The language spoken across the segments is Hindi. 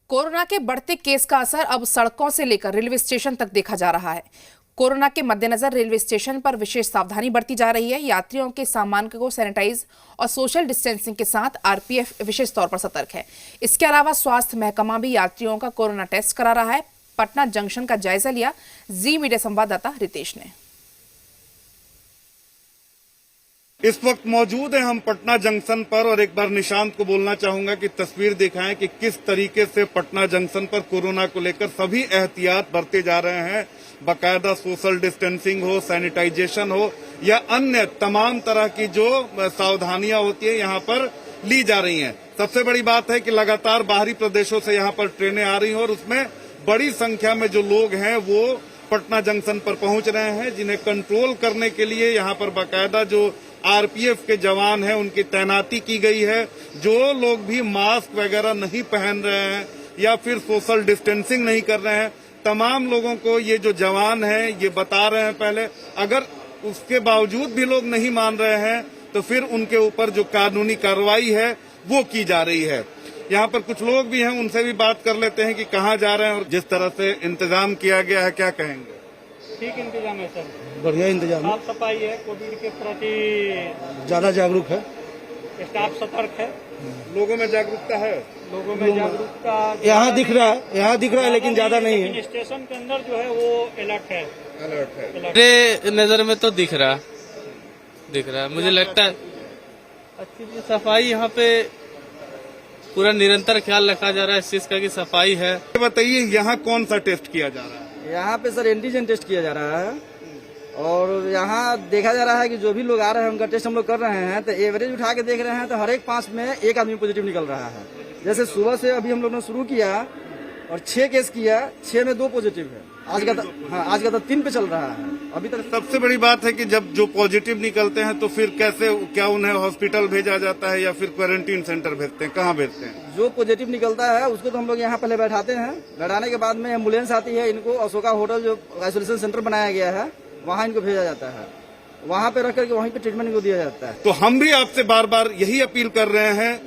कोरोना के बढ़ते केस का असर अब सड़कों से लेकर रेलवे स्टेशन तक देखा जा रहा है। कोरोना के मद्देनजर रेलवे स्टेशन पर विशेष सावधानी बरती जा रही है। यात्रियों के सामान को सैनिटाइज और सोशल डिस्टेंसिंग के साथ आरपीएफ विशेष तौर पर सतर्क है। इसके अलावा स्वास्थ्य महकमा भी यात्रियों का कोरोना टेस्ट करा रहा है। पटना जंक्शन का जायजा लिया जी मीडिया संवाददाता रितेश ने। इस वक्त मौजूद है हम पटना जंक्शन पर और एक बार निशांत को बोलना चाहूंगा कि तस्वीर दिखाएं कि किस तरीके से पटना जंक्शन पर कोरोना को लेकर सभी एहतियात बरते जा रहे हैं। बाकायदा सोशल डिस्टेंसिंग हो, सैनिटाइजेशन हो या अन्य तमाम तरह की जो सावधानियां होती है यहाँ पर ली जा रही हैं। सबसे बड़ी बात है कि लगातार बाहरी प्रदेशों से यहाँ पर ट्रेनें आ रही हैं और उसमें बड़ी संख्या में जो लोग हैं वो पटना जंक्शन पर पहुंच रहे हैं, जिन्हें कंट्रोल करने के लिए यहाँ पर बाकायदा जो आरपीएफ के जवान हैं उनकी तैनाती की गई है। जो लोग भी मास्क वगैरह नहीं पहन रहे हैं या फिर सोशल डिस्टेंसिंग नहीं कर रहे हैं, तमाम लोगों को ये जो जवान हैं ये बता रहे हैं पहले। अगर उसके बावजूद भी लोग नहीं मान रहे हैं तो फिर उनके ऊपर जो कानूनी कार्रवाई है वो की जा रही है। यहाँ पर कुछ लोग भी हैं, उनसे भी बात कर लेते हैं कि कहाँ जा रहे हैं और जिस तरह से इंतजाम किया गया है क्या कहेंगे। ठीक इंतजाम है सर, बढ़िया इंतजाम है। साफ सफाई है, कोविड के प्रति ज्यादा जागरूक है, स्टाफ सतर्क है, लोगों में जागरूकता है। लोगों में जागरूकता यहाँ दिख रहा है लेकिन ज्यादा नहीं है। स्टेशन के अंदर जो है वो अलर्ट है। मेरे नजर में तो दिख रहा है। मुझे लगता है अच्छी सफाई यहाँ पे पूरा निरंतर ख्याल रखा जा रहा है इस चीज का कि सफाई है। बताइए यहाँ कौन सा टेस्ट किया जा रहा है? यहाँ पे सर एंटीजन टेस्ट किया जा रहा है और यहाँ देखा जा रहा है कि जो भी लोग आ रहे हैं उनका टेस्ट हम लोग कर रहे हैं। तो एवरेज उठा के देख रहे हैं तो हर एक 5 में एक आदमी पॉजिटिव निकल रहा है। जैसे सुबह से अभी हम लोग ने शुरू किया और 6 केस किया, 6 में 2 पॉजिटिव है। आज का तो 3 पे चल रहा है अभी तक। सबसे बड़ी बात है कि जब जो पॉजिटिव निकलते हैं तो फिर कैसे, क्या उन्हें हॉस्पिटल भेजा जाता है या फिर क्वारंटीन सेंटर भेजते हैं, कहाँ भेजते हैं? जो पॉजिटिव निकलता है उसको तो हम लोग यहाँ पहले बैठाते हैं। बैठाने के बाद में एम्बुलेंस आती है, इनको अशोका होटल जो आइसोलेशन सेंटर बनाया गया है वहाँ इनको भेजा जाता है। वहाँ पे रख करके वहीं पे ट्रीटमेंट इनको दिया जाता है। तो हम भी आपसे बार बार यही अपील कर रहे हैं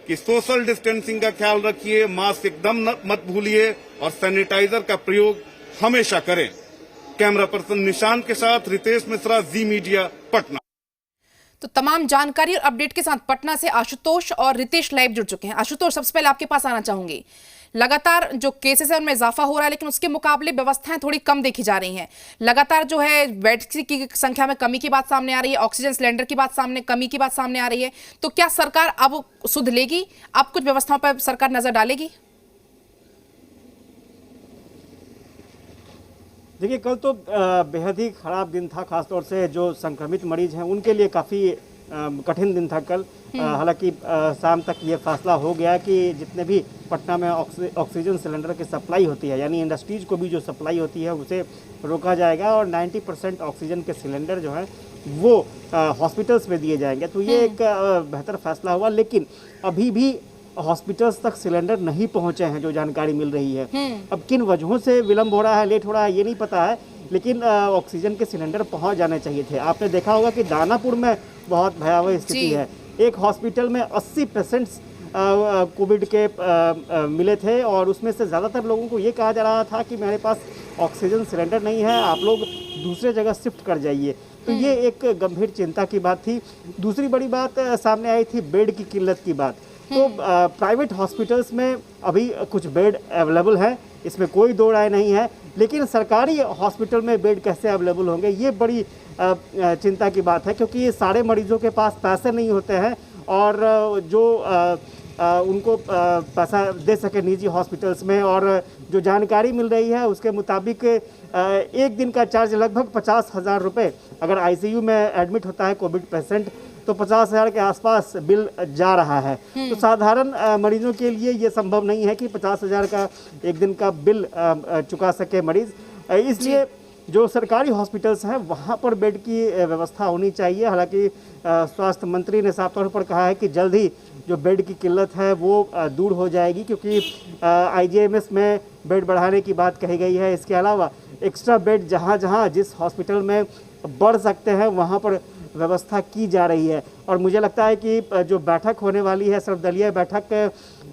कि सोशल डिस्टेंसिंग का ख्याल रखिए, मास्क एकदम मत भूलिए और सैनिटाइजर का प्रयोग हमेशा करें। कैमरा पर्सन निशांत के साथ रितेश मिश्रा, जी मीडिया, पटना। तो तमाम जानकारी और अपडेट के साथ पटना से आशुतोष और रितेश लाइव जुड़ चुके हैं। आशुतोष, सबसे पहले आपके पास आना चाहूंगी। लगातार जो केसेस है उनमें इजाफा हो रहा है लेकिन उसके मुकाबले व्यवस्थाएं थोड़ी कम देखी जा रही हैं। लगातार जो है बेड की संख्या में कमी की बात सामने आ रही है, ऑक्सीजन सिलेंडर की कमी की बात सामने आ रही है। तो क्या सरकार अब सुध लेगी? अब कुछ व्यवस्थाओं पर सरकार नजर डालेगी? देखिए, कल तो बेहद ही ख़राब दिन था, खासतौर से जो संक्रमित मरीज हैं उनके लिए काफ़ी कठिन दिन था कल। हालांकि शाम तक ये फैसला हो गया कि जितने भी पटना में ऑक्सीजन सिलेंडर की सप्लाई होती है, यानी इंडस्ट्रीज को भी जो सप्लाई होती है उसे रोका जाएगा और 90% ऑक्सीजन के सिलेंडर जो हैं वो हॉस्पिटल्स में दिए जाएंगे। तो ये एक बेहतर फैसला हुआ, लेकिन अभी भी हॉस्पिटल्स तक सिलेंडर नहीं पहुंचे हैं, जो जानकारी मिल रही है। अब किन वजहों से विलंब हो रहा है, लेट हो रहा है, ये नहीं पता है, लेकिन ऑक्सीजन के सिलेंडर पहुंच जाने चाहिए थे। आपने देखा होगा कि दानापुर में बहुत भयावह स्थिति है। एक हॉस्पिटल में 80% कोविड के मिले थे और उसमें से ज़्यादातर लोगों को ये कहा जा रहा था कि मेरे पास ऑक्सीजन सिलेंडर नहीं है, आप लोग दूसरे जगह शिफ्ट कर जाइए। तो ये एक गंभीर चिंता की बात थी। दूसरी बड़ी बात सामने आई थी बेड की किल्लत की बात। तो प्राइवेट हॉस्पिटल्स में अभी कुछ बेड अवेलेबल है, इसमें कोई दो राय नहीं है, लेकिन सरकारी हॉस्पिटल में बेड कैसे अवेलेबल होंगे ये बड़ी चिंता की बात है, क्योंकि ये सारे मरीजों के पास पैसे नहीं होते हैं और जो उनको पैसा दे सके निजी हॉस्पिटल्स में। और जो जानकारी मिल रही है उसके मुताबिक एक दिन का चार्ज लगभग 50,000 रुपये। अगर आईसीयू में एडमिट होता है कोविड पेशेंट तो 50,000 के आसपास बिल जा रहा है। तो साधारण मरीजों के लिए ये संभव नहीं है कि 50,000 का एक दिन का बिल चुका सके मरीज। इसलिए जो सरकारी हॉस्पिटल्स हैं वहाँ पर बेड की व्यवस्था होनी चाहिए। हालांकि स्वास्थ्य मंत्री ने साफ तौर पर कहा है कि जल्द ही जो बेड की किल्लत है वो दूर हो जाएगी, क्योंकि आईजीएमएस में बेड बढ़ाने की बात कही गई है। इसके अलावा एक्स्ट्रा बेड जहाँ जिस हॉस्पिटल में बढ़ सकते हैं वहाँ पर व्यवस्था की जा रही है। और मुझे लगता है कि जो बैठक होने वाली है, सर्वदलीय बैठक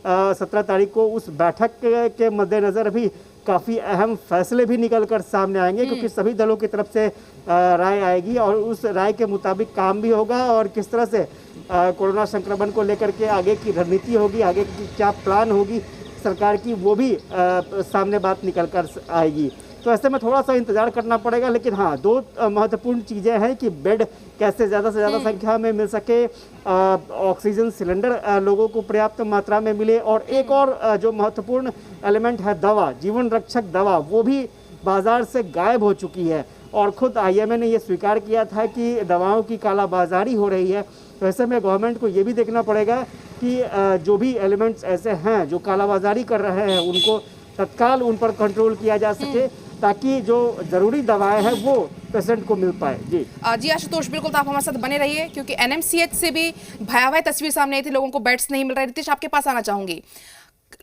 17 तारीख को उस बैठक के मद्देनज़र भी काफ़ी अहम फैसले भी निकल कर सामने आएंगे, क्योंकि सभी दलों की तरफ से राय आएगी और उस राय के मुताबिक काम भी होगा और किस तरह से कोरोना संक्रमण को लेकर के आगे की रणनीति होगी, आगे की क्या प्लान होगी सरकार की, वो भी सामने बात निकल कर आएगी। तो ऐसे में थोड़ा सा इंतजार करना पड़ेगा, लेकिन हाँ, दो महत्वपूर्ण चीज़ें हैं कि बेड कैसे ज़्यादा से ज़्यादा संख्या में मिल सके, ऑक्सीजन सिलेंडर लोगों को पर्याप्त मात्रा में मिले, और एक और जो महत्वपूर्ण एलिमेंट है दवा, जीवन रक्षक दवा, वो भी बाजार से गायब हो चुकी है और खुद IMA ने ये स्वीकार किया था कि दवाओं की कालाबाजारी हो रही है। तो ऐसे में गवर्नमेंट को ये भी देखना पड़ेगा कि जो भी एलिमेंट्स ऐसे हैं जो कालाबाजारी कर रहे हैं उनको तत्काल उन पर कंट्रोल किया जा सके, ताकि जो जरूरी दवाएं हैं वो पेशेंट को मिल पाए। जी जी आशुतोष, बिल्कुल तो आप हमारे साथ बने रहिए, क्योंकि NMCH से भी भयावह तस्वीर सामने आई थी, लोगों को बेड्स नहीं मिल रहे। रितेश, आपके पास आना चाहूंगी।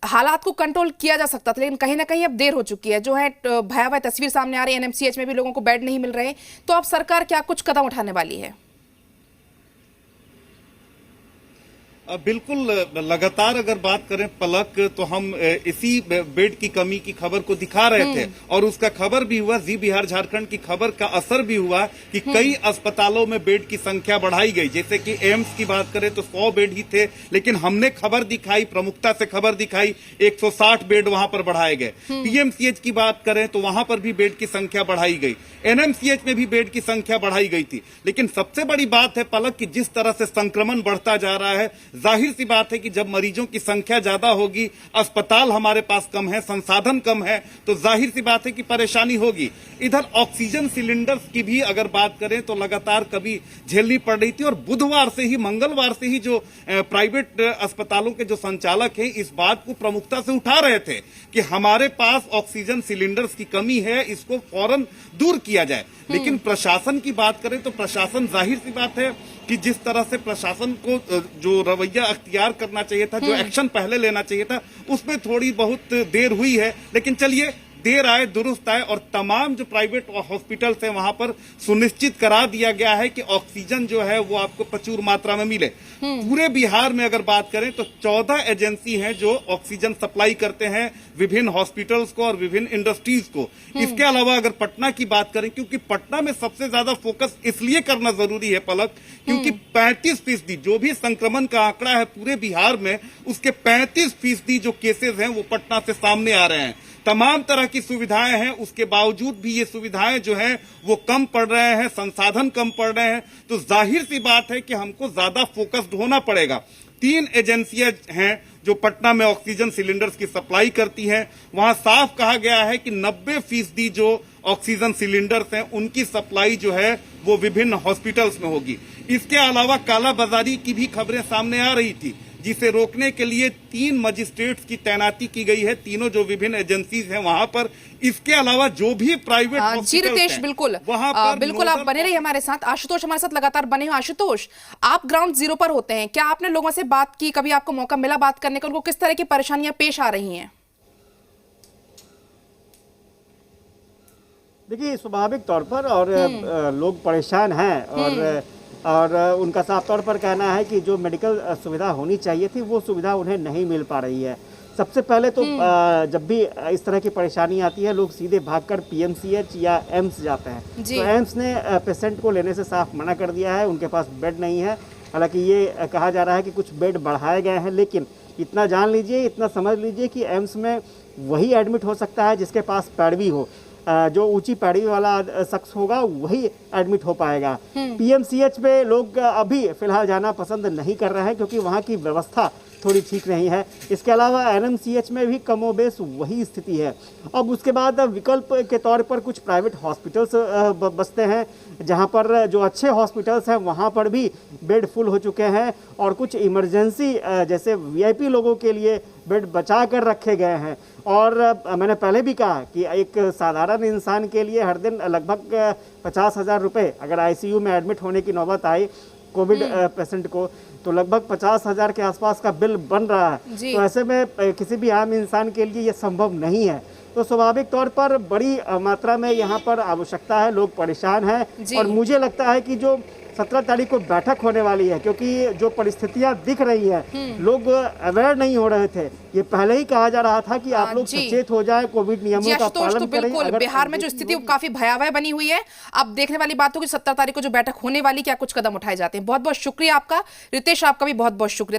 हालात को कंट्रोल किया जा सकता था, लेकिन कहीं ना कहीं अब देर हो चुकी है। जो है भयावह तस्वीर सामने आ रही है, NMCH में भी लोगों को बेड नहीं मिल रहे, तो अब सरकार क्या कुछ कदम उठाने वाली है? बिल्कुल, लगातार अगर बात करें पलक, तो हम इसी बेड की कमी की खबर को दिखा रहे थे और उसका खबर भी हुआ, जी बिहार झारखंड की खबर का असर भी हुआ कि कई अस्पतालों में बेड की संख्या बढ़ाई गई। जैसे कि एम्स की बात करें तो 100 बेड ही थे, लेकिन हमने खबर दिखाई, प्रमुखता से खबर दिखाई, 160 बेड वहां पर बढ़ाए गए। PMCH की बात करें तो वहां पर भी बेड की संख्या बढ़ाई गई, NMCH में भी बेड की संख्या बढ़ाई गई थी। लेकिन सबसे बड़ी बात है पलक कि जिस तरह से संक्रमण बढ़ता जा रहा है, जाहिर सी बात है कि जब मरीजों की संख्या ज्यादा होगी, अस्पताल हमारे पास कम है, संसाधन कम है, तो जाहिर सी बात है कि परेशानी होगी। इधर ऑक्सीजन सिलेंडर्स की भी अगर बात करें तो लगातार कभी झेलनी पड़ रही थी और बुधवार से ही, मंगलवार से ही जो प्राइवेट अस्पतालों के जो संचालक हैं इस बात को प्रमुखता से उठा रहे थे कि हमारे पास ऑक्सीजन सिलेंडर्स की कमी है, इसको फौरन दूर किया जाए। लेकिन प्रशासन की बात करें तो प्रशासन, जाहिर सी बात है कि जिस तरह से प्रशासन को जो रवैया अख्तियार करना चाहिए था, जो एक्शन पहले लेना चाहिए था, उसमें थोड़ी बहुत देर हुई है। लेकिन चलिए, देर आए दुरुस्त आए, और तमाम जो प्राइवेट हॉस्पिटल्स हैं वहां पर सुनिश्चित करा दिया गया है कि ऑक्सीजन जो है वो आपको प्रचुर मात्रा में मिले। पूरे बिहार में अगर बात करें तो 14 एजेंसी हैं जो ऑक्सीजन सप्लाई करते हैं विभिन्न हॉस्पिटल्स को और विभिन्न इंडस्ट्रीज को। इसके अलावा अगर पटना की बात करें, क्योंकि पटना में सबसे ज्यादा फोकस इसलिए करना जरूरी है पलक, क्योंकि 35% जो भी संक्रमण का आंकड़ा है पूरे बिहार में, उसके 35% जो केसेस हैं वो पटना से सामने आ रहे हैं। तमाम तरह की सुविधाएं हैं, उसके बावजूद भी ये सुविधाएं जो हैं वो कम पड़ रहे हैं, संसाधन कम पड़ रहे हैं। तो जाहिर सी बात है कि हमको ज्यादा फोकस्ड होना पड़ेगा। 3 एजेंसियां हैं जो पटना में ऑक्सीजन सिलेंडर्स की सप्लाई करती हैं। वहां साफ कहा गया है कि 90% जो ऑक्सीजन सिलेंडर्स हैं उनकी सप्लाई जो है वो विभिन्न हॉस्पिटल्स में होगी। इसके अलावा कालाबाजारी की भी खबरें सामने आ रही थी, जिसे रोकने के लिए 3 मजिस्ट्रेट्स की तैनाती की गई है, तीनों जो विभिन्न एजेंसीज हैं वहां पर। इसके अलावा जो भी प्राइवेट जी रितेश, बिल्कुल वहां पर बिल्कुल आप बने रहिए हमारे साथ। आशुतोष हमारे साथ लगातार बने हो। आशुतोष, आप ग्राउंड जीरो पर होते हैं, क्या आपने लोगों से बात की, कभी आपको मौका मिला बात करने का, उनको किस तरह की परेशानियां पेश आ रही हैं? देखिए, स्वाभाविक तौर पर और लोग परेशान हैं और उनका साफ तौर पर कहना है कि जो मेडिकल सुविधा होनी चाहिए थी वो सुविधा उन्हें नहीं मिल पा रही है। सबसे पहले तो जब भी इस तरह की परेशानी आती है, लोग सीधे भागकर PMCH या एम्स जाते हैं। तो एम्स ने पेशेंट को लेने से साफ मना कर दिया है, उनके पास बेड नहीं है। हालांकि ये कहा जा रहा है कि कुछ बेड बढ़ाए गए हैं, लेकिन इतना जान लीजिए, इतना समझ लीजिए कि एम्स में वही एडमिट हो सकता है जिसके पास पैडवी हो। जो ऊंची पैडवी वाला शख्स होगा वही एडमिट हो पाएगा। PMCH में लोग अभी फिलहाल जाना पसंद नहीं कर रहे हैं, क्योंकि वहाँ की व्यवस्था थोड़ी ठीक नहीं है। इसके अलावा NMCH में भी कमोबेश वही स्थिति है। अब उसके बाद विकल्प के तौर पर कुछ प्राइवेट हॉस्पिटल्स बसते हैं, जहां पर जो अच्छे हॉस्पिटल्स हैं वहां पर भी बेड फुल हो चुके हैं, और कुछ इमरजेंसी जैसे VIP लोगों के लिए बेड बचा कर रखे गए हैं। और मैंने पहले भी कहा कि एक साधारण इंसान के लिए हर दिन लगभग 50,000 रुपये, अगर ICU में एडमिट होने की नौबत आई कोविड पेशेंट को, तो लगभग 50,000 के आसपास का बिल बन रहा है। तो ऐसे में किसी भी आम इंसान के लिए ये संभव नहीं है। तो स्वाभाविक तौर पर बड़ी मात्रा में यहाँ पर आवश्यकता है, लोग परेशान हैं। जी। और मुझे लगता है कि जो 17 तारीख को बैठक होने वाली है, क्योंकि जो परिस्थितियां दिख रही हैं, लोग अवेयर नहीं हो रहे थे। ये पहले ही कहा जा रहा था कि आप लोग जी। सचेत हो जाए, कोविड जी नियमों का आशुतोष, तो पालन करें। बिल्कुल अगर बिहार में जो स्थिति वो काफी भयावह बनी हुई है। अब देखने वाली बात होगी 17 तारीख को जो बैठक होने वाली, क्या कुछ कदम उठाए जाते हैं। बहुत बहुत शुक्रिया आपका रितेश, आपका भी बहुत बहुत शुक्रिया।